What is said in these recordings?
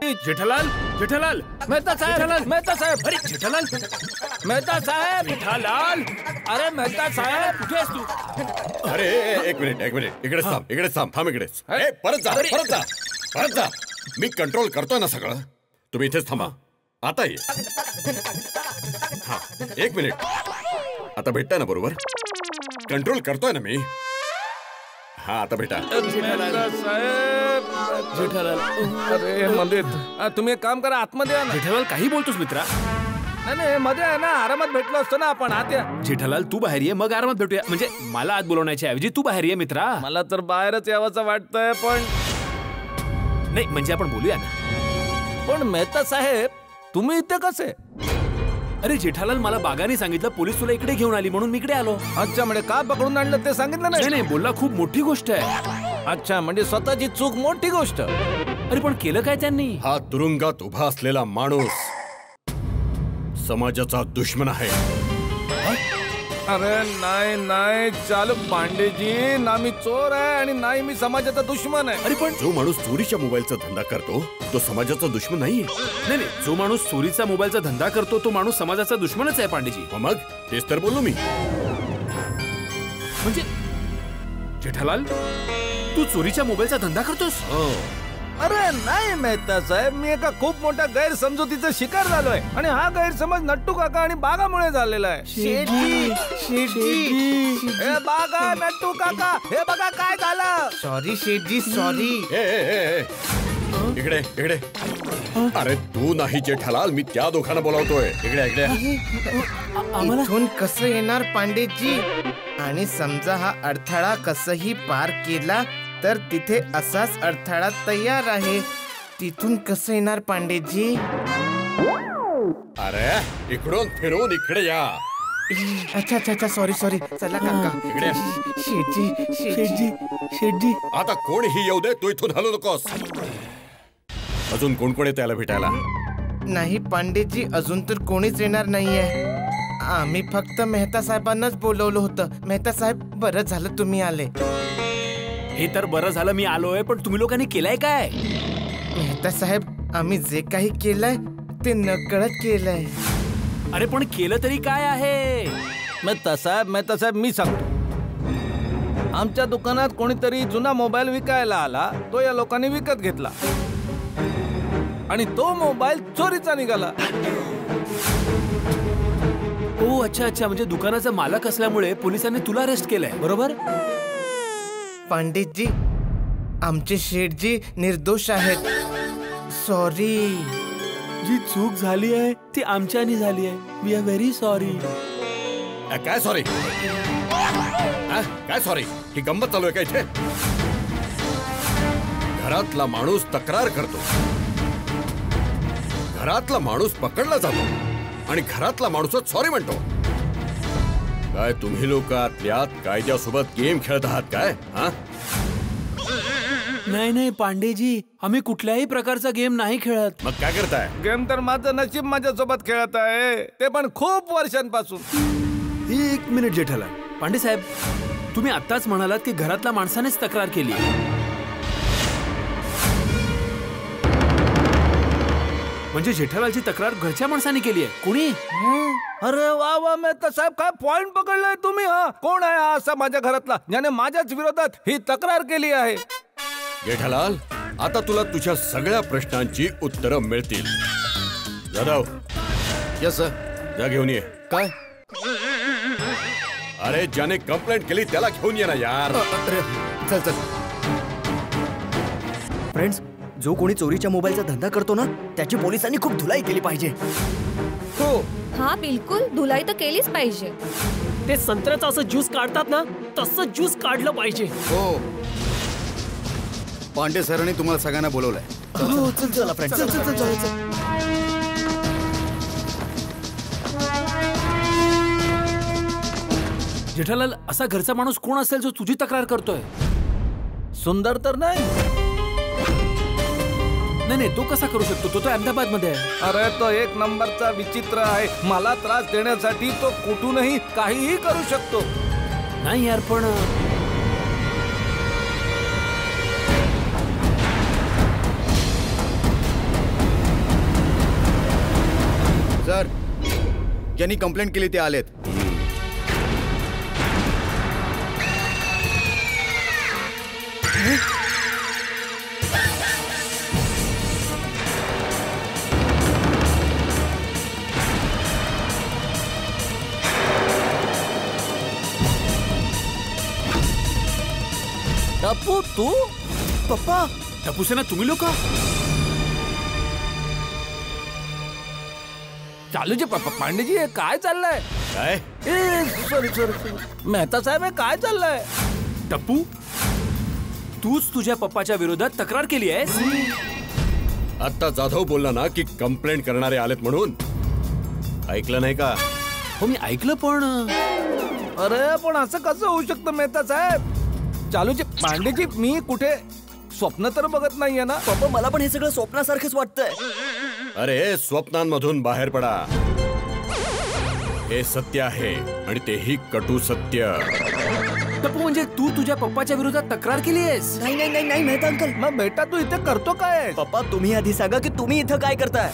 पांडेजी. जेठालाल, जेठालाल, मेहता साहेब, मेहता साहेब. अरे जेठालाल, मेहता साहेब, जेठालाल, अरे मेहता साहेब. कुठे आहेस तू? अरे एक मिनिट इकडेच थांब इकडेच. परत जा. मी कंट्रोल करतोय ना सगळं. तुम्ही इथेच थांबा. आता ये. हा, एक मिनिट. आता भेटताय ना बरोबर? कंट्रोल करतोय ना मी. हा, आता भेटा. मेहता साहेब, जेठालाल, अरे मध्ये तुम्ही एक काम करा, आतमध्ये या ना. जेठालाल काही बोलतोस मित्रा? नाही मध्ये आहे ना, आरामात भेटलो असतो ना आपण. आत या. जेठालाल तू बाहेर ये, मग आरामात भेटूया. म्हणजे मला आत बोलवण्याच्या ऐवजी तू बाहेर ये मित्रा. मला तर बाहेरच यावंसं वाटतंय, पण नाही म्हणजे आपण बोलूया ना. पण मेहता साहेब तुम्ही इथे कसे? अरे जेठालाल, मला बागाने सांगितलं पोलीस तुला इकडे घेऊन आली म्हणून मी इकडे आलो. अच्छा, म्हणजे का पकडून आणलं ते सांगितलं नाही? नाही बोलला खूप मोठी गोष्ट आहे. अच्छा, म्हणजे स्वतःची चूक मोठी गोष्ट. अरे पण केलं काय त्यांनी? हा तुरुंगात उभा असलेला माणूस समाजाचा दुश्मन आहे. अरे नाही चालू पांडेजी, ना मी चोर आहे आणि नाही मी समाजाचा दुश्मन आहे. अरे पण जो माणूस चोरीच्या मोबाईलचा धंदा करतो तो समाजाचा दुश्मन नाहीये. नाही जो माणूस चोरीचा मोबाईलचा धंदा करतो तो माणूस समाजाचा दुश्मनच आहे पांडेजी. मग तेच तर बोललो मी. म्हणजे जेठालाल तू चोरीच्या मोबाईलचा धंदा करतोस? अरे नाही मेहता साहेब, मी एका खूप मोठ्या गैरसमजुतीचा शिकार झालोय आणि हा गैरसमज नट्टू काका आणि बागामुळे झालेला आहे. हे बागा, नट्टू काका, हे बघा काय झालं. सॉरी शेठजी, सॉरी. इकडे. अरे तू नाही जेठालाल, मी त्या दोघांना बोलावतोय. इकडे. इथून कसं येणार पांडेजी? आणि समजा हा अडथळा कसंही पार केला तर तिथे असाच अडथळा तयार आहे. तिथून कसं येणार पांडेजी? अरे इकडून फिरून इकडे या. अच्छा, सॉरी. चला काका. इकडे. शेठजी. आता कोणीही येऊ दे, तू इथून हलू नकोस. अजून कोण येते त्याला भेटायला? नाही पांडेजी, अजून तर कोणीच येणार नाहीये. आम्ही फक्त मेहता साहेबांनाच बोलवलं होतं. मेहता साहेब, बरं झालं तुम्ही आले. हे तर बरं झालं मी आलोय, पण तुम्ही लोकांनी केलंय काय? मेहता साहेब, आम्ही जे काही केलंय ते नकळत केलंय. अरे पण केलं तरी काय आहे? मेहता साहेब मी सांगतो. आमच्या दुकानात कोणीतरी जुना मोबाईल विकायला आला. तो या लोकांनी विकत घेतला आणि तो मोबाईल चोरीचा निघाला. ओ अच्छा, म्हणजे दुकानाचा मालक असल्यामुळे पोलिसांनी तुला अरेस्ट केलंय, बरोबर? पंडितजी, आमचे शेठजी निर्दोष आहेत. सॉरी. जी चूक झाली आहे ती आमच्यानी झाली आहे. We are very sorry. काय सॉरी? काय सॉरी? ही गंमत चालू आहे का इथे? घरातला माणूस तक्रार करतो, घरातला माणूस पकडला जातो आणि घरातला माणूसच सॉरी म्हणतो. काय तुम्ही लोक आतल्यात कायद्यासोबत गेम खेळत आहात काय? नाही पांडेजी, आम्ही कुठल्याही प्रकारचा गेम नाही खेळत. मग काय करताय? गेम तर माझं नशीब माझ्यासोबत खेळत आहे, ते पण खूप वर्षांपासून. एक मिनिट जेठालाल. पांडे साहेब, तुम्ही आत्ताच म्हणालात की घरातल्या माणसानेच तक्रार केली. म्हणजे जेठालालची तक्रार घरच्या माणसाने केली आहे? कोणी? अरे वा मेहता साहेब, काय पॉइंट पकडलाय तुम्ही. कोण आहे हा असा माझ्या घरातला ज्याने माझ्याच विरोधात ही तक्रार केली आहे? जेठालाल, आता तुला तुझ्या सगळ्या प्रश्नांची उत्तरं मिळतील. जाधव. Yes sir. जा घेऊन ये. काय? अरे ज्याने कंप्लेंट केली त्याला घेऊन ये ना यार. चल. फ्रेंड्स, जो कोणी चोरीच्या मोबाईलचा धंदा करतो ना त्याची पोलिसांनी खूप धुलाई केली पाहिजे. हो. हा बिलकुल, धुलाई तर केलीच पाहिजे. ते संत्र्याचं असं ज्यूस काढतात ना तसं ज्यूस काढलं पाहिजे. हो. पांडे सरांनी तुम्हाला सगळ्यांना बोलवलंय. चला फ्रेंड्स. जेठालाल, असा घरचा माणूस कोण असेल जो तुझी तक्रार करतोय? सुंदर तर नाही. नाही, तो कसा करू शकतो? तो अहमदाबाद मध्ये आहे. अरे तो एक नंबरचा विचित्र आहे. मला त्रास देण्यासाठी तो कुठूनही काहीही करू शकतो. नाही यार, पण ज्यांनी कंप्लेंट केली ते आलेत. टप्पू तू पप्पा टपूसेना तुम्ही लोक चालूजी पांडेजी हे काय चाललंय? काय ए सॉरी मेहता साहेब हे काय चाललंय? टप्पू तूच तुझ्या पप्पाच्या विरोधात तक्रार केली आहेस. आता जाधव बोलला ना की कंप्लेंट करणारे आलेत म्हणून. ऐकलं नाही का? हो मी ऐकलं पण अरे पण असं कसं होऊ शकतं मेहता साहेब? चालूजी पांडेजी मी कुठे स्वप्न तर बघत नाहीये ना? पप्पा मला पण हे सगळं स्वप्नासारखंच वाटतंय. अरे स्वप्नांमधून बाहेर पडा. हे सत्य आहे आणि तेही कटू सत्य. टप्पू म्हणजे तू तुझ्या पप्पाच्या विरोधात तक्रार केली आहेस. नाही नाही नाही नाही मेहता अंकल. मग बेटा तू इथे करतो काय? पप्पा तुम्ही आधी सांगा की तुम्ही इथं काय करताय.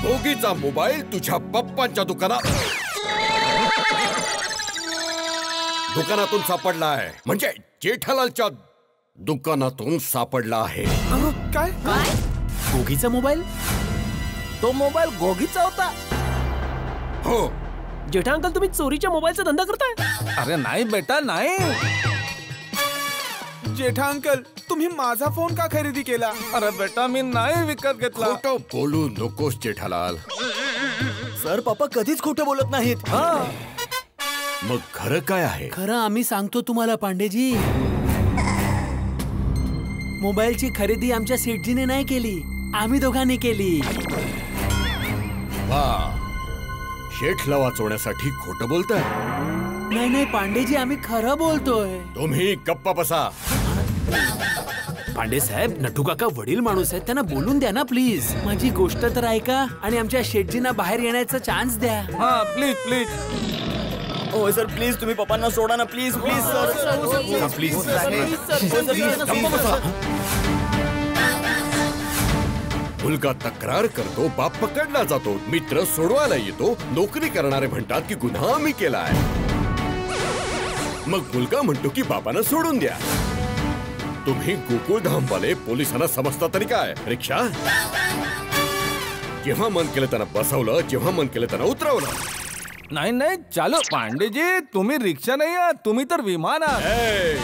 दोघीचा मोबाईल तुझ्या पप्पांच्या दुकानातून सापडला आहे. म्हणजे जेठालालच्या दुकानातून सापडला आहे. काय गोगीचा मोबाईल? तो मोबाईल गोगीचा होता? हो जेठा अंकल तुम्ही चोरीच्या मोबाईलचा धंदा करताय? अरे नाही बेटा नाही. जेठा अंकल तुम्ही माझा फोन का खरेदी केला? अरे बेटा मी नाही विकत घेतला. खोटं बोलू नकोस जेठालाल. सर पप्पा कधीच खोटं बोलत नाहीत. हा मग खरं काय आहे? खरं आम्ही सांगतो तुम्हाला पांडेजी. मोबाईलची खरेदी आमच्या सेठजीने नाही केली, आम्ही दोघांनी केली. वा शेठला वाचवण्यासाठी खोटं बोलताय? नाही नाही पांडेजी आम्ही खरं बोलतोय. तुम्ही गप्प बसा. पांडे साहेब नटू काका वडील माणूस आहेत, त्यांना बोलून द्या ना प्लीज. माझी गोष्ट तर ऐका आणि आमच्या शेठजींना बाहेर येण्याचा चान्स द्या. हा प्लीज प्लीज. हो सर प्लीज तुम्ही पप्पांना सोडा ना प्लीज प्लीज सर प्लीज. मुलगा तक्रार करतो, बाप पकडला जातो, मित्र सोडवायला येतो, नोकरी करणारे म्हणतात की गुन्हा मी केलाय. मग मुलगा म्हणतो की बाबांना सोडून द्या. तुम्ही गोकुळधामवाले पोलिसांना समजता तरी काय? रिक्षा जेव्हा मन केलं त्यांना बसवलं, जेव्हा मन केलं त्यांना उतरवलं. नाही नाही चालू पांडेजी तुम्ही रिक्षा नाही आहात, तुम्ही तर विमान आहात. ए,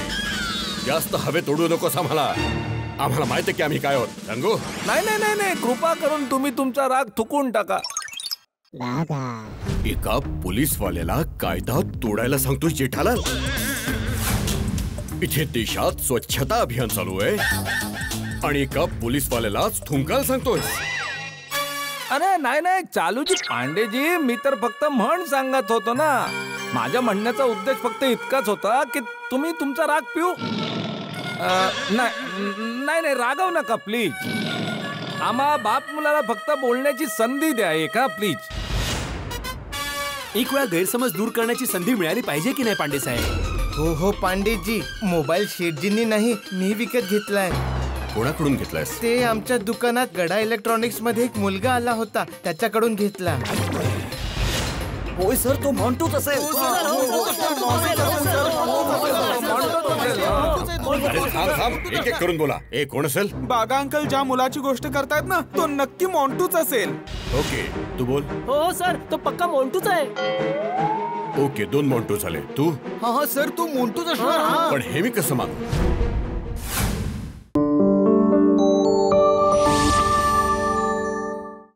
जास्त हवेत उडू नकोस आम्हाला. आम्हाला माहिती की आम्ही काय आहोत. सांगू? नाही नाही नाही नाही कृपा करून तुम्ही तुमचा राग थुकून टाका. एका पोलीसवाल्याला कायदा तोडायला सांगतोय जेठालाल. इथे देशात स्वच्छता अभियान चालू आहे आणि एका पोलीसवाल्यालाच थुंकायला सांगतोय. अरे नाही नाही चालूजी पांडेजी मी तर फक्त म्हण सांगत होतो ना. माझ्या म्हणण्याचा उद्देश फक्त इतकाच होता की तुम्ही तुमचा राग पिऊ नाही नाही रागव नका प्लीज. आम्हा बाप मुलाला फक्त बोलण्याची संधी द्या एका प्लीज. एक वेळा गैरसमज दूर करण्याची संधी मिळाली पाहिजे की नाही पांडे साहेब? हो हो पांडेजी मोबाईल शेठजींनी नाही मी विकत घेतलाय. कोणाकडून घेतलायस? ते आमच्या दुकानात गडा इलेक्ट्रॉनिक्स मध्ये एक मुलगा आला होता त्याच्याकडून घेतला. होय सर तो मॉन्टूच असेल. अरे थांब थांब, एक एक करून बोला. ए कोण असेल? बागा अंकल ज्या मुलाची गोष्ट करतायत ना तो नक्की मॉन्टूच असेल. ओके तू बोल. हो सर तो पक्का मोंटूच आहे. ओके 2 मॉन्टू झाले. तू? हा हा सर तो मॉन्टूच असणार. पण हे मी कसं मानू?